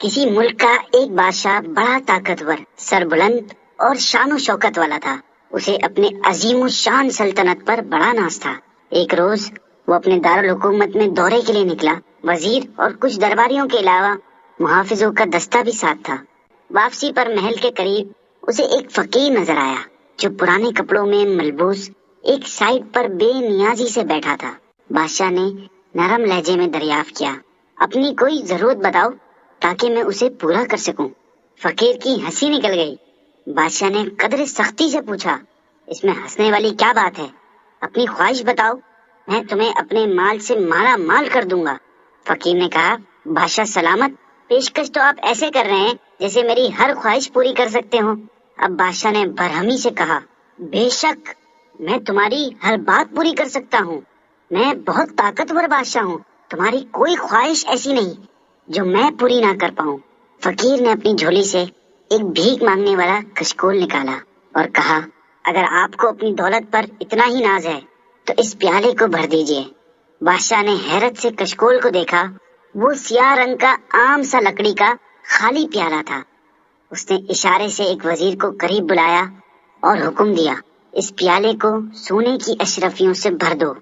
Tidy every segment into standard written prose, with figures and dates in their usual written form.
کسی ملک کا ایک بادشاہ بڑا طاقتور، سربلند اور شان و شوکت والا تھا۔ اسے اپنے عظیم الشان سلطنت پر بڑا ناز تھا۔ ایک روز وہ اپنے دارالحکومت میں دورے کے لیے نکلا۔ وزیر اور کچھ درباریوں کے علاوہ محافظوں کا دستہ بھی ساتھ تھا۔ واپسی پر محل کے قریب اسے ایک فقیر نظر آیا جو پرانے کپڑوں میں ملبوس ایک سائیڈ پر بے نیازی سے بیٹھا تھا۔ بادشاہ نے نرم لہجے میں دریافت کیا، اپنی کوئی ضرورت بتاؤ تاکہ میں اسے پورا کر سکوں۔ فقیر کی ہنسی نکل گئی۔ بادشاہ نے قدر سختی سے پوچھا، اس میں ہنسنے والی کیا بات ہے؟ اپنی خواہش بتاؤ، میں تمہیں اپنے مال سے مالا مال کر دوں گا۔ فقیر نے کہا، بادشاہ سلامت، پیشکش تو آپ ایسے کر رہے ہیں جیسے میری ہر خواہش پوری کر سکتے ہوں۔ اب بادشاہ نے برہمی سے کہا، بے شک میں تمہاری ہر بات پوری کر سکتا ہوں۔ میں بہت طاقتور بادشاہ ہوں، تمہاری کوئی خواہش ایسی نہیں جو میں پوری نہ کر پاؤں۔ فقیر نے اپنی جھولی سے ایک بھیک مانگنے والا کشکول نکالا اور کہا، اگر آپ کو اپنی دولت پر اتنا ہی ناز ہے تو اس پیالے کو بھر دیجئے۔ بادشاہ نے حیرت سے کشکول کو دیکھا۔ وہ سیاہ رنگ کا عام سا لکڑی کا خالی پیالہ تھا۔ اس نے اشارے سے ایک وزیر کو قریب بلایا اور حکم دیا، اس پیالے کو سونے کی اشرفیوں سے بھر دو۔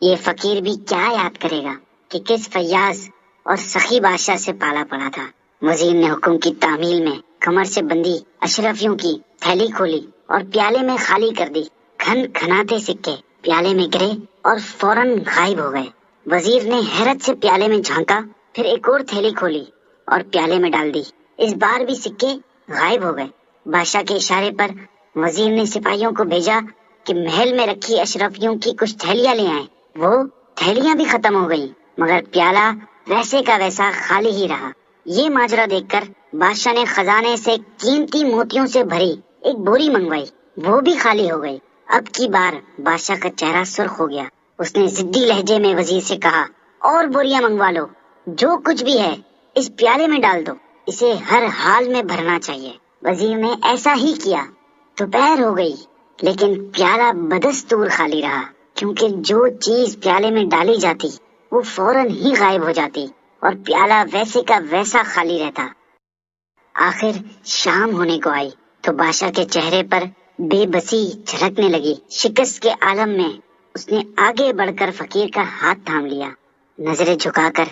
یہ فقیر بھی کیا یاد کرے گا کہ کس فیاض اور سخی بادشاہ سے پالا پڑا تھا۔ وزیر نے حکم کی تعمیل میں کمر سے بندی اشرفیوں کی تھیلی کھولی اور پیالے میں خالی کر دی۔ کھن کھناتے سکے پیالے میں گرے اور فوراً غائب ہو گئے۔ وزیر نے حیرت سے پیالے میں جھانکا، پھر ایک اور تھیلی کھولی اور پیالے میں ڈال دی۔ اس بار بھی سکے غائب ہو گئے۔ بادشاہ کے اشارے پر وزیر نے سپاہیوں کو بھیجا کہ محل میں رکھی اشرفیوں کی کچھ تھیلیاں لے آئیں۔ وہ تھیلیاں بھی ختم ہو گئیں مگر پیالہ ویسے کا ویسا خالی ہی رہا۔ یہ ماجرا دیکھ کر بادشاہ نے خزانے سے قیمتی موتیوں سے بھری ایک بوری منگوائی، وہ بھی خالی ہو گئی۔ اب کی بار بادشاہ کا چہرہ سرخ ہو گیا۔ اس نے ضدی لہجے میں وزیر سے کہا، اور بوریاں منگوا لو، جو کچھ بھی ہے اس پیالے میں ڈال دو، اسے ہر حال میں بھرنا چاہیے۔ وزیر نے ایسا ہی کیا۔ دوپہر ہو گئی لیکن پیالہ بدستور خالی رہا، کیونکہ جو چیز پیالے میں ڈالی جاتی وہ فوراً ہی غائب ہو جاتی اور پیالہ ویسے کا ویسا خالی رہتا۔ آخر شام ہونے کو آئی تو بادشاہ کے چہرے پر بے بسی جھلکنے لگی۔ شکست کے عالم میں اس نے آگے بڑھ کر فقیر کا ہاتھ تھام لیا، نظریں جھکا کر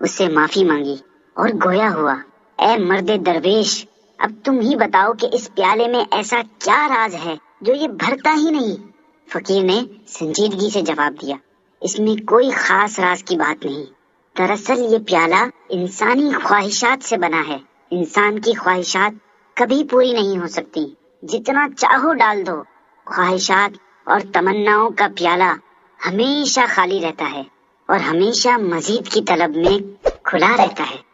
اس سے معافی مانگی اور گویا ہوا، اے مرد درویش، اب تم ہی بتاؤ کہ اس پیالے میں ایسا کیا راز ہے جو یہ بھرتا ہی نہیں؟ فقیر نے سنجیدگی سے جواب دیا، اس میں کوئی خاص راز کی بات نہیں۔ دراصل یہ پیالہ انسانی خواہشات سے بنا ہے۔ انسان کی خواہشات کبھی پوری نہیں ہو سکتی، جتنا چاہو ڈال دو۔ خواہشات اور تمناؤں کا پیالہ ہمیشہ خالی رہتا ہے اور ہمیشہ مزید کی طلب میں کھلا رہتا ہے۔